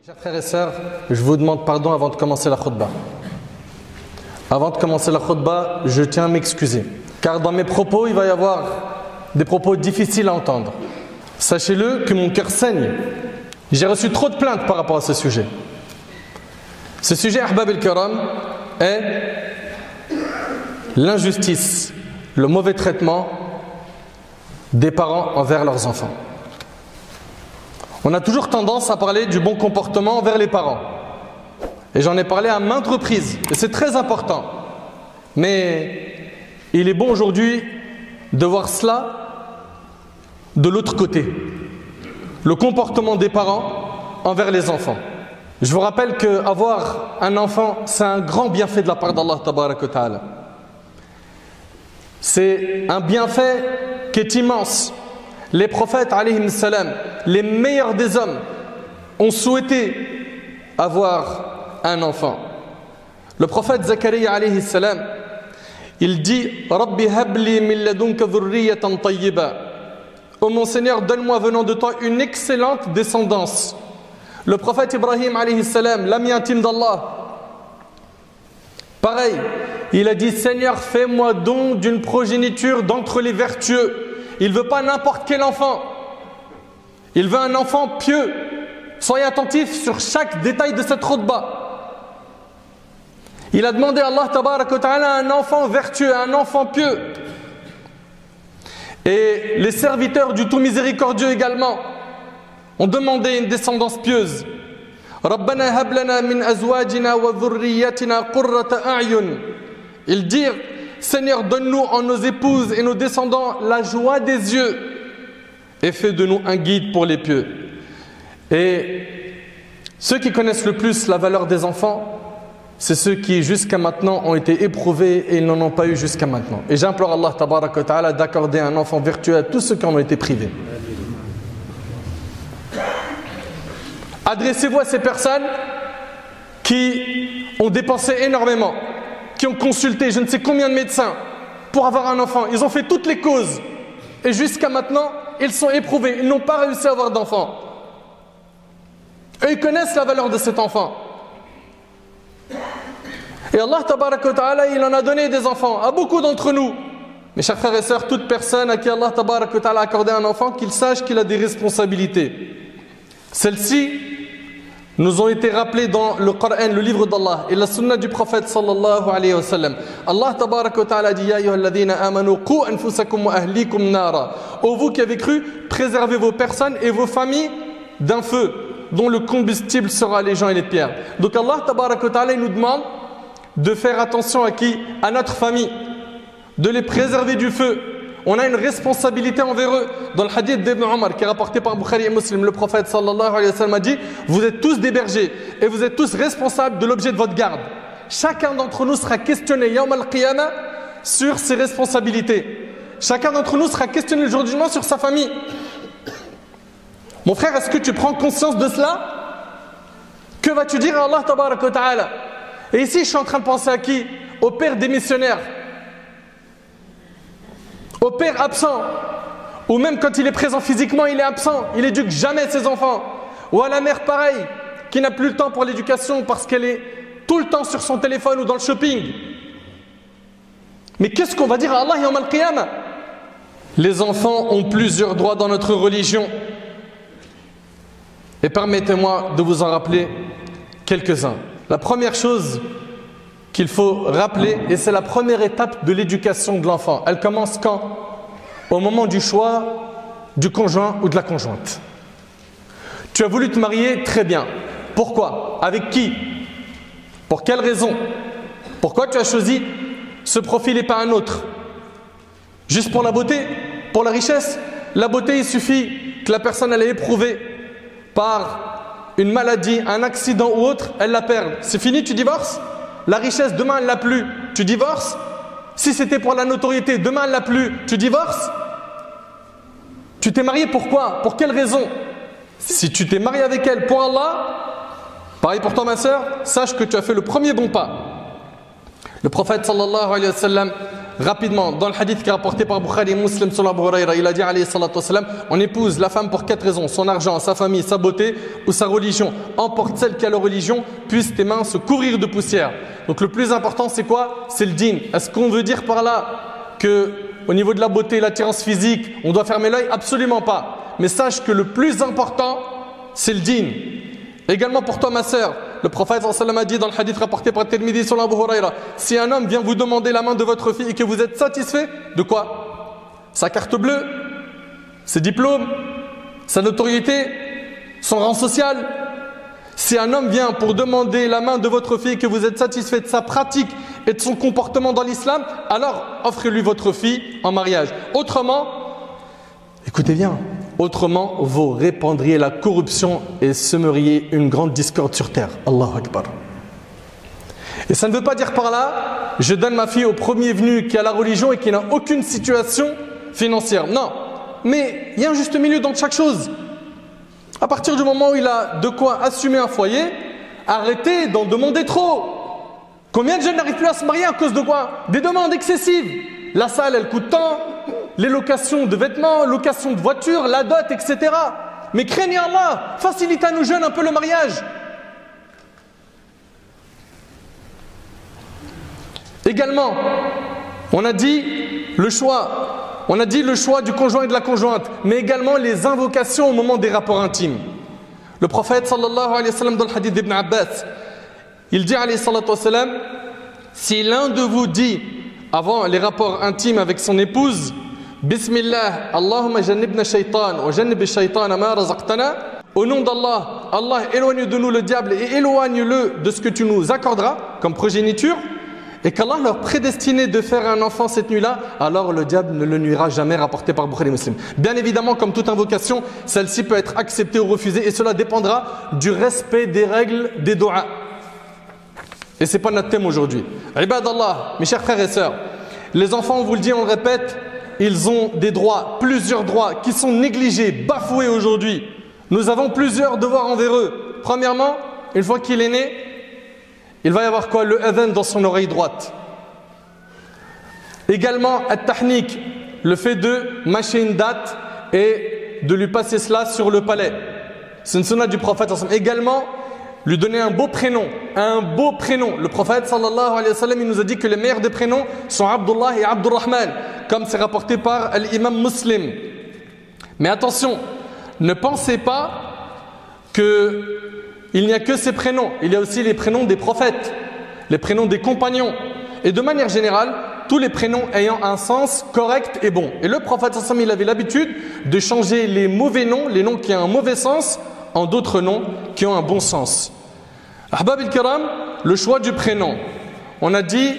Chers frères et sœurs, je vous demande pardon avant de commencer la khutbah. Avant de commencer la khutbah, je tiens à m'excuser. Car dans mes propos, il va y avoir des propos difficiles à entendre. Sachez-le que mon cœur saigne. J'ai reçu trop de plaintes par rapport à ce sujet. Ce sujet, Ahbab el-Kiram, est l'injustice, le mauvais traitement des parents envers leurs enfants. On a toujours tendance à parler du bon comportement envers les parents. Et j'en ai parlé à maintes reprises. Et c'est très important. Mais il est bon aujourd'hui de voir cela de l'autre côté. Le comportement des parents envers les enfants. Je vous rappelle qu'avoir un enfant, c'est un grand bienfait de la part d'Allah Tabarak wa Ta'ala. C'est un bienfait qui est immense. Les prophètes, alayhim salam, les meilleurs des hommes, ont souhaité avoir un enfant. Le prophète Zakaria, alayhi salam, il dit « Rabbi habli min ladunka dhurriyatan tayyiba » « Oh mon Seigneur, donne-moi venant de toi une excellente descendance. » Le prophète Ibrahim, alayhi salam, l'ami intime d'Allah, pareil, il a dit « Seigneur, fais-moi don d'une progéniture d'entre les vertueux. » Il ne veut pas n'importe quel enfant. Il veut un enfant pieux. Soyez attentifs sur chaque détail de cette khutbah. Il a demandé à Allah Tabarak wa Ta'ala un enfant vertueux, un enfant pieux. Et les serviteurs du tout miséricordieux également ont demandé une descendance pieuse. Rabbana hab lana min azwajina wa dhurriyyatina qurrata a'yun. Ils dirent, Seigneur, donne-nous en nos épouses et nos descendants la joie des yeux et fais de nous un guide pour les pieux. Et ceux qui connaissent le plus la valeur des enfants, c'est ceux qui jusqu'à maintenant ont été éprouvés et ils n'en ont pas eu jusqu'à maintenant. Et j'implore Allah Tabarak wa Ta'ala d'accorder un enfant vertueux à tous ceux qui en ont été privés. Adressez-vous à ces personnes qui ont dépensé énormément, qui ont consulté je ne sais combien de médecins pour avoir un enfant. Ils ont fait toutes les causes. Et jusqu'à maintenant, ils sont éprouvés. Ils n'ont pas réussi à avoir d'enfant. Et ils connaissent la valeur de cet enfant. Et Allah Tabarak wa Ta'ala, il en a donné des enfants à beaucoup d'entre nous. Mes chers frères et sœurs, toute personne à qui Allah Tabarak wa Ta'ala a accordé un enfant, qu'il sache qu'il a des responsabilités. Celles-ci nous ont été rappelés dans le Coran, le livre d'Allah et la sunna du prophète sallallahu alayhi wa sallam. Allah Tabarak wa Ta'ala dit « Ya ayyuhalladhina amanu qu anfusakum wa ahlikum nara » Ô vous qui avez cru, préservez vos personnes et vos familles d'un feu dont le combustible sera les gens et les pierres. Donc Allah Tabarak wa Ta'ala nous demande de faire attention à qui? À notre famille, de les préserver du feu. On a une responsabilité envers eux. Dans le hadith d'Ibn Omar qui est rapporté par Bukhari et Muslim, le prophète sallallahu alayhi wa sallam a dit « Vous êtes tous des bergers et vous êtes tous responsables de l'objet de votre garde. » Chacun d'entre nous sera questionné Yawm al-Qiyamah sur ses responsabilités. Chacun d'entre nous sera questionné le jour du jugement sur sa famille. Mon frère, est-ce que tu prends conscience de cela? Que vas-tu dire à Allah Tabarak wa Ta'ala? Et ici, je suis en train de penser à qui? Au père démissionnaire, au père absent, ou même quand il est présent physiquement, il est absent, il n'éduque jamais ses enfants. Ou à la mère pareil, qui n'a plus le temps pour l'éducation parce qu'elle est tout le temps sur son téléphone ou dans le shopping. Mais qu'est-ce qu'on va dire à Allah Yawm al-Qiyamah? Les enfants ont plusieurs droits dans notre religion. Et permettez-moi de vous en rappeler quelques-uns. La première chose qu'il faut rappeler, et c'est la première étape de l'éducation de l'enfant, elle commence quand? Au moment du choix du conjoint ou de la conjointe. Tu as voulu te marier, très bien. Pourquoi? Avec qui? Pour quelle raison? Pourquoi tu as choisi ce profil et pas un autre? Juste pour la beauté? Pour la richesse? La beauté, il suffit que la personne elle ait éprouvé par une maladie, un accident ou autre, elle la perd. C'est fini, tu divorces? La richesse, demain elle l'a plus, tu divorces? Si c'était pour la notoriété, demain elle l'a plus, tu divorces? Tu t'es marié pourquoi? Pour quelle raison? Si tu t'es marié avec elle pour Allah, pareil pour toi ma soeur, sache que tu as fait le premier bon pas. Le prophète sallallahu alayhi wa sallam rapidement, dans le hadith qui est rapporté par Bukhari et Muslim sur Abu Huraira, il a dit alayhi salatu wassalam, on épouse la femme pour 4 raisons: son argent, sa famille, sa beauté ou sa religion. Emporte celle qui a la religion, puissent tes mains se couvrir de poussière. Donc le plus important c'est quoi? C'est le din. Est-ce qu'on veut dire par là que au niveau de la beauté, l'attirance physique, on doit fermer l'œil? Absolument pas. Mais sache que le plus important c'est le din. Également pour toi ma sœur, le prophète sallallahu alayhi wa sallam a dit dans le hadith rapporté par Tirmidhi sur Abu Huraira, si un homme vient vous demander la main de votre fille et que vous êtes satisfait, de quoi? Sa carte bleue, ses diplômes, sa notoriété, son rang social. Si un homme vient pour demander la main de votre fille et que vous êtes satisfait de sa pratique et de son comportement dans l'islam, alors offrez-lui votre fille en mariage. Autrement, écoutez bien, autrement vous répandriez la corruption et semeriez une grande discorde sur terre. Allahu Akbar. Et ça ne veut pas dire par là, je donne ma fille au premier venu qui a la religion et qui n'a aucune situation financière. Non, mais il y a un juste milieu dans chaque chose. À partir du moment où il a de quoi assumer un foyer, arrêtez d'en demander trop. Combien de jeunes n'arrivent plus à se marier à cause de quoi? Des demandes excessives. La salle, elle coûte tant, les locations de vêtements, location de voitures, la dot, etc. Mais craignez Allah, facilitez à nos jeunes un peu le mariage. Également, on a dit le choix. On a dit le choix du conjoint et de la conjointe, mais également les invocations au moment des rapports intimes. Le prophète sallallahu alayhi wa sallam dans le hadith d'Ibn Abbas, il dit alayhi salatu wa sallam, si l'un de vous dit avant les rapports intimes avec son épouse, Bismillah, Allahumma jannibna shaytan wa jannib shaytan ma razaqtana, au nom d'Allah, Allah éloigne de nous le diable et éloigne-le de ce que tu nous accorderas comme progéniture, et qu'Allah leur prédestinait de faire un enfant cette nuit-là, alors le diable ne le nuira jamais, rapporté par Bukhari et Muslim. Bien évidemment, comme toute invocation, celle-ci peut être acceptée ou refusée, et cela dépendra du respect des règles des doigts. Et ce n'est pas notre thème aujourd'hui. Ibadallah, mes chers frères et sœurs, les enfants, on vous le dit, on le répète, ils ont des droits, plusieurs droits, qui sont négligés, bafoués aujourd'hui. Nous avons plusieurs devoirs envers eux. Premièrement, une fois qu'il est né, il va y avoir quoi? Le adhan dans son oreille droite. Également, at-tahnik, le fait de mâcher une date et de lui passer cela sur le palais. C'est une sunna du prophète. Également, lui donner un beau prénom. Un beau prénom. Le prophète sallallahu alayhi wa sallam, il nous a dit que les meilleurs des prénoms sont Abdullah et Abdurrahman, comme c'est rapporté par l'imam Muslim. Mais attention, ne pensez pas que il n'y a que ces prénoms, il y a aussi les prénoms des prophètes, les prénoms des compagnons. Et de manière générale, tous les prénoms ayant un sens correct et bon. Et le prophète, il avait l'habitude de changer les mauvais noms, les noms qui ont un mauvais sens, en d'autres noms qui ont un bon sens. Ahbab al-Kiram, le choix du prénom. On a dit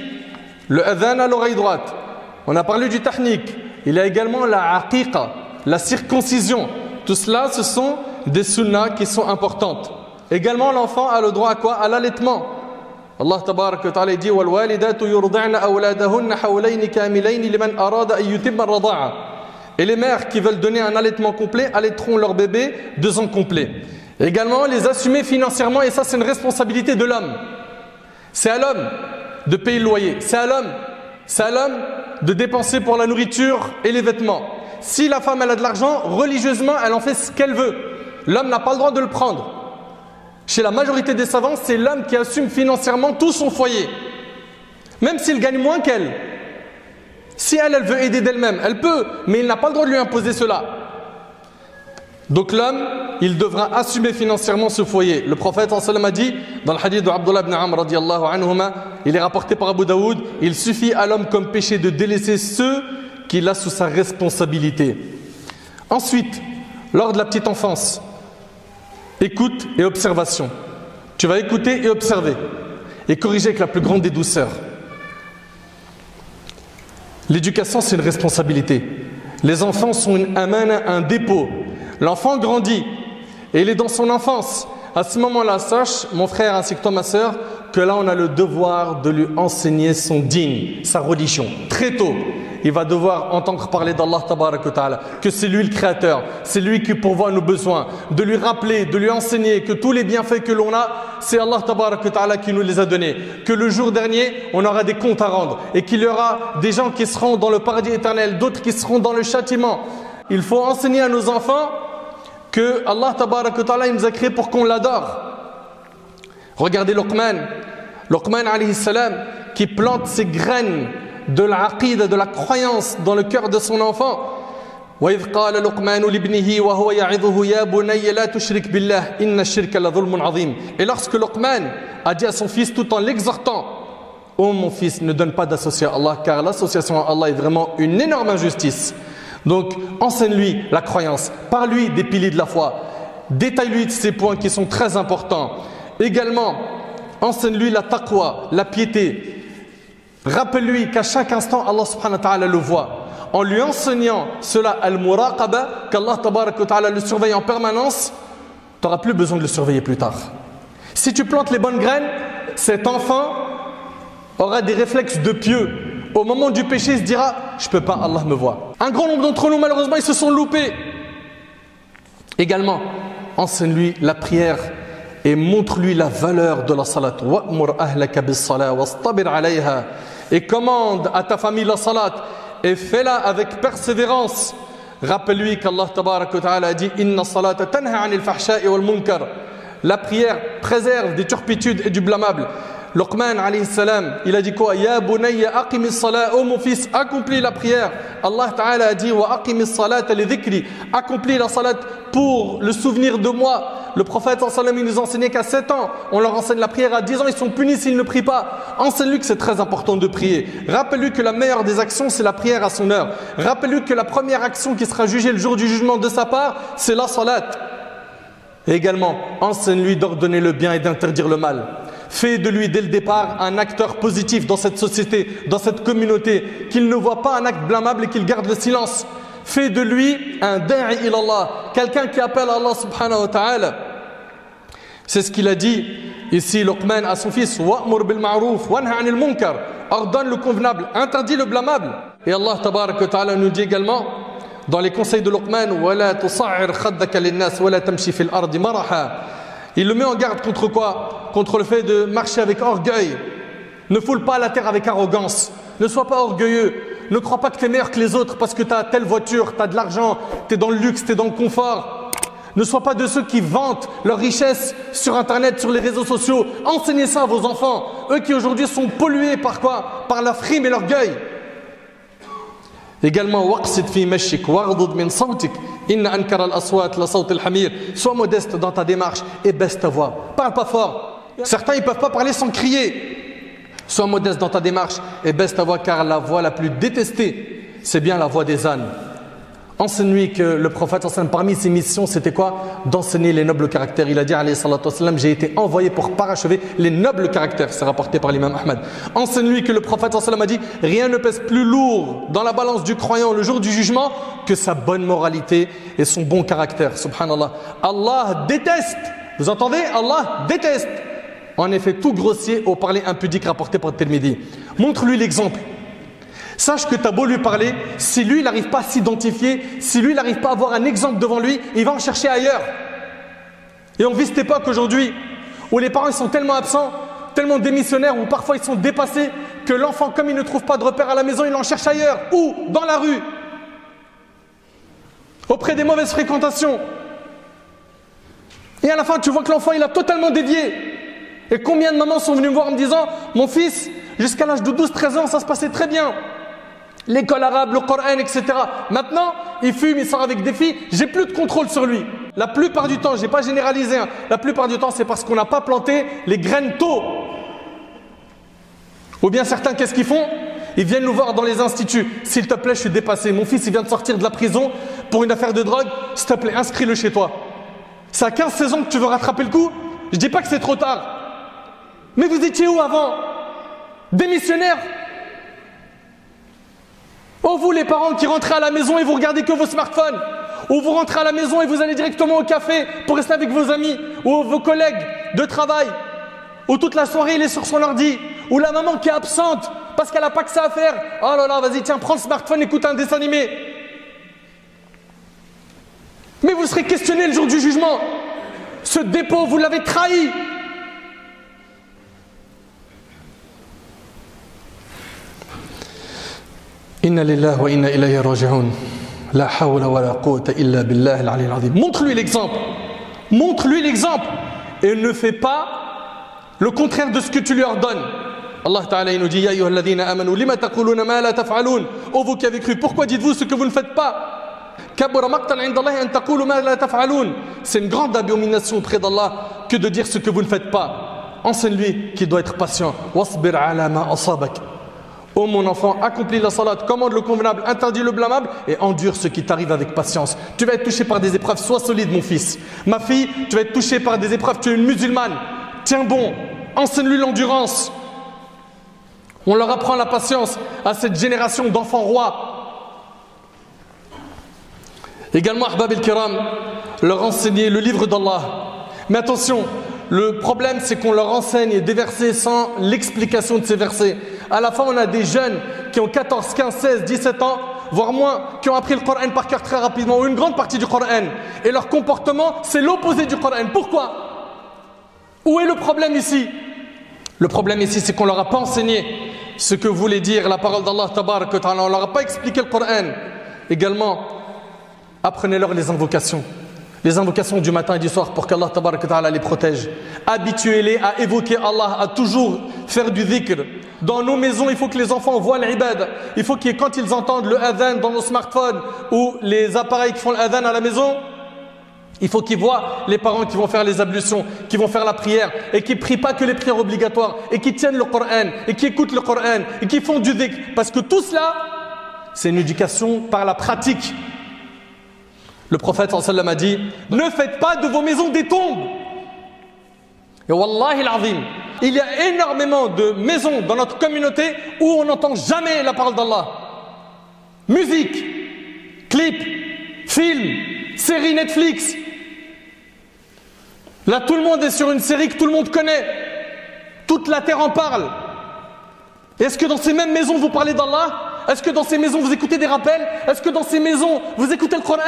le adhan à l'oreille droite. On a parlé du tahnik. Il y a également la aqiqa, la circoncision. Tout cela, ce sont des sunnas qui sont importantes. Également, l'enfant a le droit à quoi? À l'allaitement. Allah tabarak wa ta'ala dit وَالْوَالِدَاتُ يُرْضِعْنَ أَوْلَادَهُنَّ حَوْلَيْنِ كَامِلَيْنِ لِمَنْ أَرَادَ أَن يُتِمَّ الرَّضَاعَةَ. Et les mères qui veulent donner un allaitement complet allaiteront leur bébé 2 ans complets. Également, les assumer financièrement, et ça c'est une responsabilité de l'homme. C'est à l'homme de payer le loyer. C'est à l'homme de dépenser pour la nourriture et les vêtements. Si la femme elle a de l'argent, religieusement elle en fait ce qu'elle veut. L'homme n'a pas le droit de le prendre. Chez la majorité des savants, c'est l'homme qui assume financièrement tout son foyer. Même s'il gagne moins qu'elle. Si elle veut aider d'elle-même, elle peut, mais il n'a pas le droit de lui imposer cela. Donc l'homme, il devra assumer financièrement ce foyer. Le prophète sallallahu alayhi wa sallam a dit, dans le hadith de Abdullah ibn Amr radiyallahu anhuma, il est rapporté par Abu Daoud, il suffit à l'homme comme péché de délaisser ceux qu'il a sous sa responsabilité. Ensuite, lors de la petite enfance, écoute et observation. Tu vas écouter et observer et corriger avec la plus grande des douceurs. L'éducation, c'est une responsabilité. Les enfants sont une amana, un dépôt. L'enfant grandit et il est dans son enfance. À ce moment-là, sache, mon frère ainsi que toi, ma sœur, que là on a le devoir de lui enseigner son dîn, sa religion. Très tôt, il va devoir entendre parler d'Allah Tabarak wa Ta'ala, que c'est lui le créateur, c'est lui qui pourvoit nos besoins, de lui rappeler, de lui enseigner que tous les bienfaits que l'on a, c'est Allah Tabarak wa Ta'ala qui nous les a donnés, que le jour dernier, on aura des comptes à rendre et qu'il y aura des gens qui seront dans le paradis éternel, d'autres qui seront dans le châtiment. Il faut enseigner à nos enfants que Allah Tabarak wa Ta'ala il nous a créés pour qu'on l'adore. Regardez Luqman alayhi salam qui plante ses graines de l'aqida, de la croyance dans le cœur de son enfant. وَإِذْ قَالَ لُقْمَانُ لِابْنِهِ وَهُوَ يَعِظُهُ يَا بُنَيَّ لَا تُشْرِكْ بِاللَّهِ إِنَّ الشِّرْكَ لَظُلْمٌ عَظِيمٌ. Et lorsque Luqman a dit à son fils tout en l'exhortant: oh mon fils, ne donne pas d'associé à Allah, car l'association à Allah est vraiment une énorme injustice. Donc enseigne-lui la croyance, parle-lui des piliers de la foi, détaille-lui ces points qui sont très importants. Également, enseigne-lui la taqwa, la piété. Rappelle-lui qu'à chaque instant, Allah subhanahu wa ta'ala le voit. En lui enseignant cela, al-muraqaba, qu'Allah tabarak wa ta'ala le surveille en permanence, tu n'auras plus besoin de le surveiller plus tard. Si tu plantes les bonnes graines, cet enfant aura des réflexes de pieux. Au moment du péché, il se dira: je ne peux pas, Allah me voit. Un grand nombre d'entre nous, malheureusement, ils se sont loupés. Également, enseigne-lui la prière et montre-lui la valeur de la salat. Wa'mur ahlaka bis-salat wastabir 'alayha. Et commande à ta famille la salat et fais-la avec persévérance. Rappelle-lui qu'Allah tabarak wa ta'ala a dit: inna salata tanha 'anil fahsha'i wal munkar. La prière préserve des turpitudes et du blâmable. Luqman alayhi salam, il a dit quoi? Ya bunayya aqimis salat, oh mon fils, accomplis la prière. Allah ta'ala a dit: wa aqimis salata li dhikri, accomplis la salat pour le souvenir de moi. Le prophète sallallahu alayhi wa sallam, il nous enseignait qu'à 7 ans, on leur enseigne la prière, à 10 ans, ils sont punis s'ils ne prient pas. Enseigne-lui que c'est très important de prier. Rappelle-lui que la meilleure des actions, c'est la prière à son heure. Rappelle-lui que la première action qui sera jugée le jour du jugement de sa part, c'est la salat. Et également, enseigne-lui d'ordonner le bien et d'interdire le mal. Fais de lui dès le départ un acteur positif dans cette société, dans cette communauté, qu'il ne voit pas un acte blâmable et qu'il garde le silence. Fais de lui un da'i ilallah, quelqu'un qui appelle Allah subhanahu wa ta'ala. C'est ce qu'il a dit ici Luqman à son fils: wa'mur bil ma'ruf wanha 'anil munkar, ordonne le convenable, interdit le blâmable. Et Allah tabarak wa ta'ala nous dit également dans les conseils de Luqman: wala tusa'ir khaddaka lin-nas wala tamshi fil ardi maraha. Il le met en garde contre quoi? Contre le fait de marcher avec orgueil. Ne foule pas la terre avec arrogance. Ne sois pas orgueilleux. Ne crois pas que tu es meilleur que les autres parce que tu as telle voiture, tu as de l'argent, tu es dans le luxe, tu es dans le confort. Ne sois pas de ceux qui vantent leur richesse sur internet, sur les réseaux sociaux. Enseignez ça à vos enfants. Eux qui aujourd'hui sont pollués par quoi? Par la frime et l'orgueil. Également, waqsid fi mashik waghdud min sawtik inna ankara al-aswat la sawt al-hamir. Sois modeste dans ta démarche et baisse ta voix. Parle pas fort. Certains ils peuvent pas parler sans crier. Sois modeste dans ta démarche et baisse ta voix, car la voix la plus détestée, c'est bien la voix des ânes. Enseigne-lui que le prophète, parmi ses missions, c'était quoi? D'enseigner les nobles caractères. Il a dit, alayhi salatu wassalam, j'ai été envoyé pour parachever les nobles caractères. C'est rapporté par l'imam Ahmad. Enseigne-lui que le prophète a dit, rien ne pèse plus lourd dans la balance du croyant le jour du jugement que sa bonne moralité et son bon caractère. Subhanallah. Allah déteste. Vous entendez? Allah déteste. En effet, tout grossier au parler impudique rapporté par Tirmidhi. Montre-lui l'exemple. Sache que tu as beau lui parler, si lui il n'arrive pas à s'identifier, si lui il n'arrive pas à avoir un exemple devant lui, il va en chercher ailleurs. Et on vit cette époque aujourd'hui où les parents ils sont tellement absents, tellement démissionnaires, où parfois ils sont dépassés, que l'enfant, comme il ne trouve pas de repère à la maison, il en cherche ailleurs. Où? Dans la rue. Auprès des mauvaises fréquentations. Et à la fin, tu vois que l'enfant il a totalement dévié. Et combien de mamans sont venues me voir en me disant, mon fils, jusqu'à l'âge de 12-13 ans, ça se passait très bien. L'école arabe, le Coran, etc. Maintenant, il fume, il sort avec des filles, j'ai plus de contrôle sur lui. La plupart du temps, je n'ai pas généralisé, hein, la plupart du temps, c'est parce qu'on n'a pas planté les graines tôt. Ou bien certains, qu'est-ce qu'ils font? Ils viennent nous voir dans les instituts. S'il te plaît, je suis dépassé. Mon fils, il vient de sortir de la prison pour une affaire de drogue. S'il te plaît, inscris-le chez toi. C'est à 15-16 ans que tu veux rattraper le coup? Je dis pas que c'est trop tard. Mais vous étiez où avant? Démissionnaires? Oh vous les parents qui rentrez à la maison et vous regardez que vos smartphones. Ou vous rentrez à la maison et vous allez directement au café pour rester avec vos amis ou vos collègues de travail. Ou toute la soirée il est sur son ordi. Ou la maman qui est absente parce qu'elle n'a pas que ça à faire. Oh là là, vas-y, tiens, prends le smartphone, écoute un dessin animé. Mais vous serez questionné le jour du jugement. Ce dépôt, vous l'avez trahi. Inna lillahi wa inna ilayhi raji'un. La hawla wa la quwwata illa billahi al-ali al-azim. Montre-lui l'exemple. Montre-lui l'exemple. Et ne fais pas le contraire de ce que tu lui ordonnes. Allah Ta'ala il nous dit Ya ayyuhalladhina amanu lima taquluna ma la taf'alun. Oh vous qui avez cru, pourquoi dites-vous ce que vous ne faites pas? Kabura maqtan 'inda Allah an taqulu ma la taf'alun. C'est une grande abomination auprès d'Allah que de dire ce que vous ne faites pas. Enseigne-lui qu'il doit être patient. Wasbir 'ala ma asabak. Oh mon enfant, accomplis la salat, commande le convenable, interdis le blâmable et endure ce qui t'arrive avec patience. Tu vas être touché par des épreuves, sois solide mon fils. Ma fille, tu vas être touché par des épreuves, tu es une musulmane. Tiens bon, enseigne-lui l'endurance. On leur apprend la patience à cette génération d'enfants rois. Également, Ahbab el-Kiram, leur enseigner le livre d'Allah. Mais attention, le problème c'est qu'on leur enseigne des versets sans l'explication de ces versets. À la fin, on a des jeunes qui ont 14, 15, 16, 17 ans, voire moins, qui ont appris le Coran par cœur très rapidement, ou une grande partie du Coran. Et leur comportement, c'est l'opposé du Coran. Pourquoi? Où est le problème ici? Le problème ici, c'est qu'on ne leur a pas enseigné ce que voulait dire la parole d'Allah Tabarak wa Ta'ala. On ne leur a pas expliqué le Coran. Également, apprenez-leur les invocations. Les invocations du matin et du soir pour qu'Allah Tabarak wa Ta'ala les protège. Habituez-les à évoquer Allah, à toujours faire du dhikr. Dans nos maisons, il faut que les enfants voient l'ibad. Il faut que quand ils entendent le adhan dans nos smartphones ou les appareils qui font l'adhan à la maison, il faut qu'ils voient les parents qui vont faire les ablutions, qui vont faire la prière et qui ne prient pas que les prières obligatoires et qui tiennent le Coran et qui écoutent le Coran et qui font du dhikr. Parce que tout cela, c'est une éducation par la pratique. Le prophète sallallahu alayhi wa sallam a dit « Ne faites pas de vos maisons des tombes !» Et wallahi al-azim, il y a énormément de maisons dans notre communauté où on n'entend jamais la parole d'Allah. Musique, clip, film, série Netflix. Là, tout le monde est sur une série que tout le monde connaît. Toute la terre en parle. Est-ce que dans ces mêmes maisons, vous parlez d'Allah? Est-ce que dans ces maisons, vous écoutez des rappels? Est-ce que dans ces maisons, vous écoutez le Coran?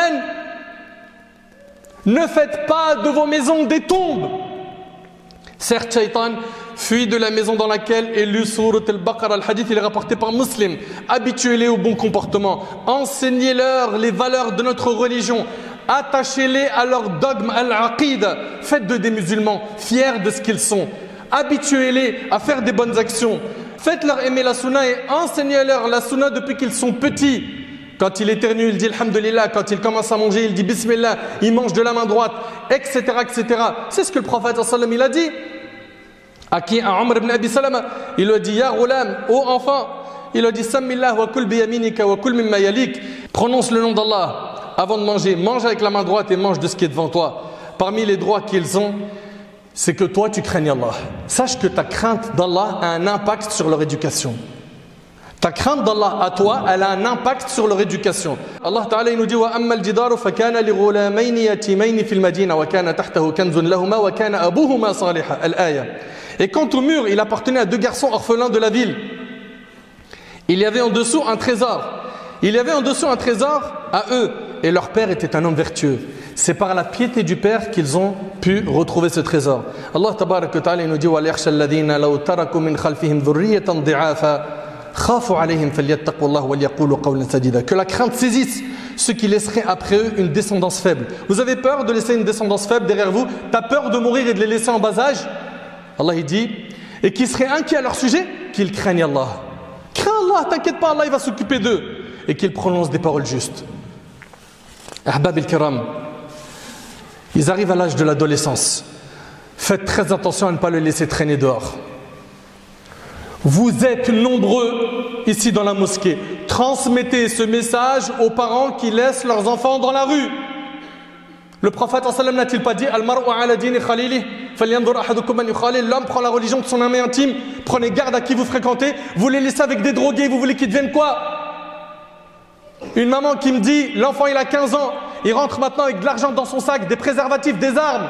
Ne faites pas de vos maisons des tombes. Certes, Shaitan fuit de la maison dans laquelle est lu Surat al-Baqarah. Le hadith, il est rapporté par Muslim. Habituez-les au bon comportement. Enseignez-leur les valeurs de notre religion. Attachez-les à leur dogme al-aqida. Faites d'eux des musulmans fiers de ce qu'ils sont. Habituez-les à faire des bonnes actions. Faites-leur aimer la sunna et enseignez-leur la sunna depuis qu'ils sont petits. Quand il éternue, il dit Alhamdulillah. Quand il commence à manger, il dit Bismillah. Il mange de la main droite, etc. etc. C'est ce que le prophète sallam il a dit. À qui? À Umar ibn Abi Salama. Il a dit Ya ghulam, ô enfant. Il a dit Sammillah wa kul biyaminika wa kul mimma yalik. Prononce le nom d'Allah avant de manger. Mange avec la main droite et mange de ce qui est devant toi. Parmi les droits qu'ils ont, c'est que toi tu craignes Allah. Sache que ta crainte d'Allah a un impact sur leur éducation. Ta crainte d'Allah à toi, elle a un impact sur leur éducation. Allah Ta'ala il nous dit wa amma al-jidaru fa kana li ghulamayn yatimayn fil madina wa kana tahtahu kanzun lahumā wa kana abūhumā ṣāliḥan. Al-aya. Et quant au mur, il appartenait à deux garçons orphelins de la ville. Il y avait en dessous un trésor. Il y avait en dessous un trésor à eux et leur père était un homme vertueux. C'est par la piété du père qu'ils ont pu retrouver ce trésor. Allah Tabarak wa Ta'ala il nous dit wa liyakhsha alladhīna law taraku min khalfihim dhurriyyatan ḍi'āfan. Que la crainte saisisse ceux qui laisseraient après eux une descendance faible. Vous avez peur de laisser une descendance faible derrière vous? Tu as peur de mourir et de les laisser en bas âge? Allah il dit, et qui seraient inquiets à leur sujet, qu'ils craignent Allah. Crains Allah, t'inquiète pas, Allah il va s'occuper d'eux. Et qu'ils prononcent des paroles justes. Ahbab el-Kiram, ils arrivent à l'âge de l'adolescence. Faites très attention à ne pas le laisser traîner dehors. Vous êtes nombreux ici dans la mosquée. Transmettez ce message aux parents qui laissent leurs enfants dans la rue. Le prophète sallam n'a-t-il pas dit Al-mar'u ala dini khalilih falyanzur ahadukum man yukhalil. L'homme prend la religion de son ami intime. Prenez garde à qui vous fréquentez. Vous les laissez avec des drogués, vous voulez qu'ils deviennent quoi? Une maman qui me dit l'enfant il a 15 ans il rentre maintenant avec de l'argent dans son sac, des préservatifs, des armes.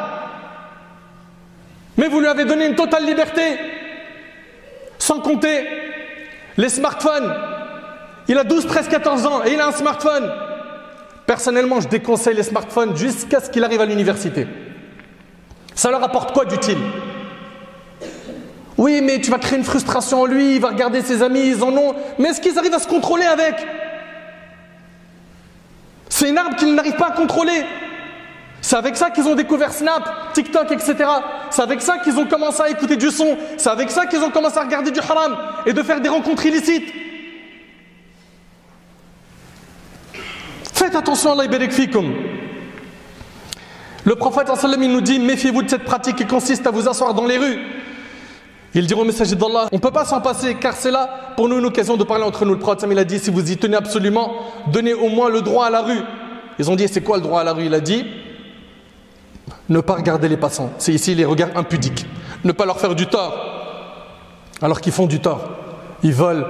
Mais vous lui avez donné une totale liberté. Sans compter les smartphones. Il a 12, 13, 14 ans et il a un smartphone. Personnellement, je déconseille les smartphones jusqu'à ce qu'il arrive à l'université. Ça leur apporte quoi d'utile? Oui, mais tu vas créer une frustration en lui, il va regarder ses amis, ils en ont. Mais est-ce qu'ils arrivent à se contrôler avec? C'est une arme qu'ils n'arrivent pas à contrôler. C'est avec ça qu'ils ont découvert Snap, TikTok, etc. C'est avec ça qu'ils ont commencé à écouter du son. C'est avec ça qu'ils ont commencé à regarder du haram et de faire des rencontres illicites. Faites attention, Allah yabarik fikum. Le prophète sallam, il nous dit, méfiez-vous de cette pratique qui consiste à vous asseoir dans les rues. Il dit au messager d'Allah, on ne peut pas s'en passer car c'est là pour nous une occasion de parler entre nous. Le prophète il a dit, si vous y tenez absolument, donnez au moins le droit à la rue. Ils ont dit, c'est quoi le droit à la rue? Il a dit, ne pas regarder les passants. C'est ici les regards impudiques. Ne pas leur faire du tort alors qu'ils font du tort. Ils volent,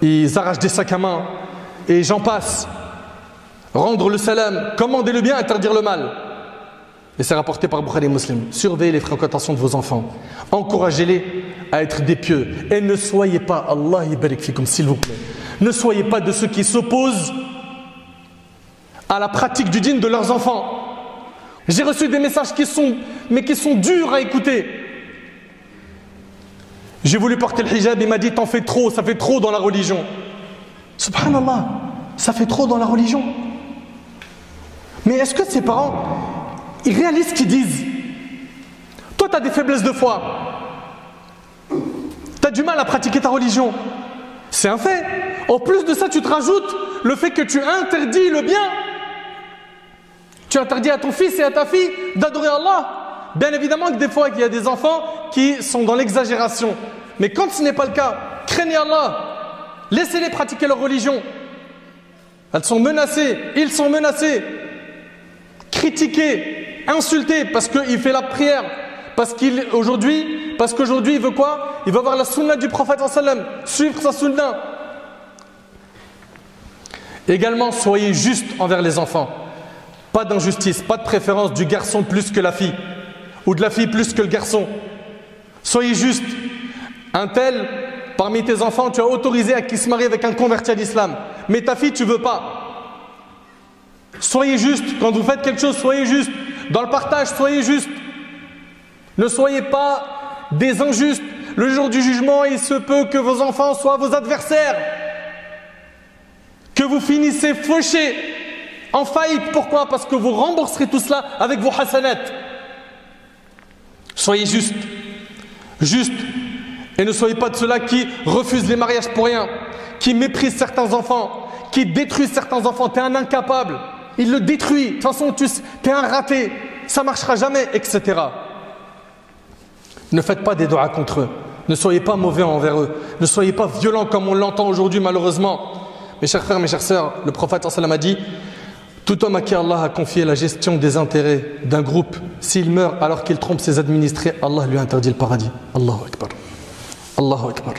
ils arrachent des sacs à main et j'en passe. Rendre le salam, commander le bien, interdire le mal. Et c'est rapporté par Bukhari et Muslim. Surveillez les fréquentations de vos enfants. Encouragez-les à être des pieux. Et ne soyez pas, Allah yabarik fikum, s'il vous plaît, ne soyez pas de ceux qui s'opposent à la pratique du dîn de leurs enfants. J'ai reçu des messages qui sont durs à écouter. J'ai voulu porter le hijab, il m'a dit, t'en fais trop, ça fait trop dans la religion. Subhanallah, ça fait trop dans la religion. Mais est-ce que ses parents, ils réalisent ce qu'ils disent? Toi, tu as des faiblesses de foi. Tu as du mal à pratiquer ta religion. C'est un fait. En plus de ça, tu te rajoutes le fait que tu interdis le bien. Tu interdis à ton fils et à ta fille d'adorer Allah. Bien évidemment que des fois, il y a des enfants qui sont dans l'exagération. Mais quand ce n'est pas le cas, craignez Allah. Laissez-les pratiquer leur religion. Elles sont menacées. Ils sont menacés. Critiquez, insultez parce qu'il fait la prière. Parce qu'aujourd'hui, il veut quoi? Il veut avoir la sunna du prophète sallam, suivre sa sunna. Également, soyez juste envers les enfants. Pas d'injustice, pas de préférence du garçon plus que la fille. Ou de la fille plus que le garçon. Soyez juste. Un tel, parmi tes enfants, tu as autorisé à qu'il se marie avec un converti à l'islam. Mais ta fille, tu veux pas. Soyez juste. Quand vous faites quelque chose, soyez juste. Dans le partage, soyez juste. Ne soyez pas des injustes. Le jour du jugement, il se peut que vos enfants soient vos adversaires. Que vous finissez fauchés, en faillite. Pourquoi? Parce que vous rembourserez tout cela avec vos hasanats. Soyez juste. Juste. Et ne soyez pas de ceux-là qui refusent les mariages pour rien, qui méprisent certains enfants, qui détruisent certains enfants. Tu es un incapable. Il le détruit. De toute façon, tu es un raté. Ça ne marchera jamais, etc. Ne faites pas des doigts contre eux. Ne soyez pas mauvais envers eux. Ne soyez pas violents comme on l'entend aujourd'hui malheureusement. Mes chers frères, mes chères sœurs, le prophète sallam a dit, tout homme à qui Allah a confié la gestion des intérêts d'un groupe, s'il meurt alors qu'il trompe ses administrés, Allah lui interdit le paradis. Allahu Akbar. Allahu Akbar.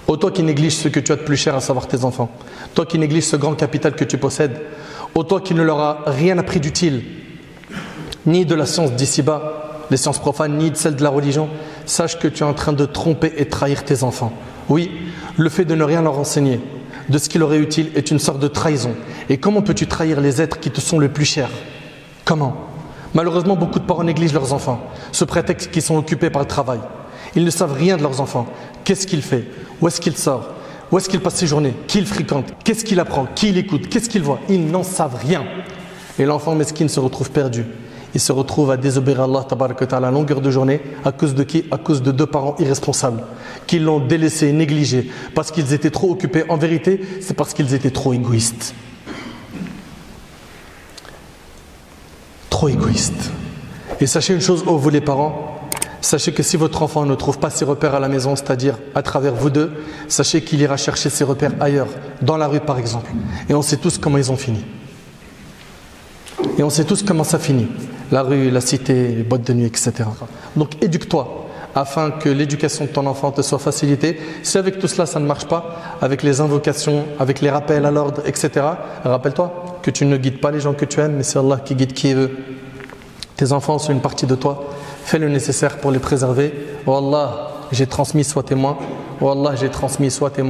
Ô toi qui négliges ce que tu as de plus cher, à savoir tes enfants. Toi qui négliges ce grand capital que tu possèdes. Ô toi qui ne leur a rien appris d'utile, ni de la science d'ici-bas, les sciences profanes, ni de celle de la religion, sache que tu es en train de tromper et trahir tes enfants. Oui, le fait de ne rien leur enseigner de ce qui leur est utile est une sorte de trahison. Et comment peux-tu trahir les êtres qui te sont le plus chers? Comment? Malheureusement, beaucoup de parents négligent leurs enfants, sous prétexte qu'ils sont occupés par le travail. Ils ne savent rien de leurs enfants. Qu'est-ce qu'il fait? Où est-ce qu'il sort? Où est-ce qu'il passe ses journées? Qui il fréquente? Qu'est-ce qu'il apprend? Qui il écoute? Qu'est-ce qu'il voit? Ils n'en savent rien. Et l'enfant mesquin se retrouve perdu. Il se retrouve à désobéir à Allah tabaraka wa ta'ala à longueur de journée. À cause de qui? À cause de deux parents irresponsables qui l'ont délaissé, négligé, parce qu'ils étaient trop occupés. En vérité, c'est parce qu'ils étaient trop égoïstes. Trop égoïstes. Et sachez une chose, vous les parents, sachez que si votre enfant ne trouve pas ses repères à la maison, c'est-à-dire à travers vous deux, sachez qu'il ira chercher ses repères ailleurs, dans la rue par exemple. Et on sait tous comment ils ont fini. Et on sait tous comment ça finit. La rue, la cité, les boîtes de nuit, etc. Donc éduque-toi afin que l'éducation de ton enfant te soit facilitée. Si avec tout cela ça ne marche pas, avec les invocations, avec les rappels à l'ordre, etc., rappelle-toi, que tu ne guides pas les gens que tu aimes, mais c'est Allah qui guide qui il veut. Tes enfants sont une partie de toi. Fais le nécessaire pour les préserver. Oh Allah, j'ai transmis, sois témoin. Oh Allah, j'ai transmis, sois témoin.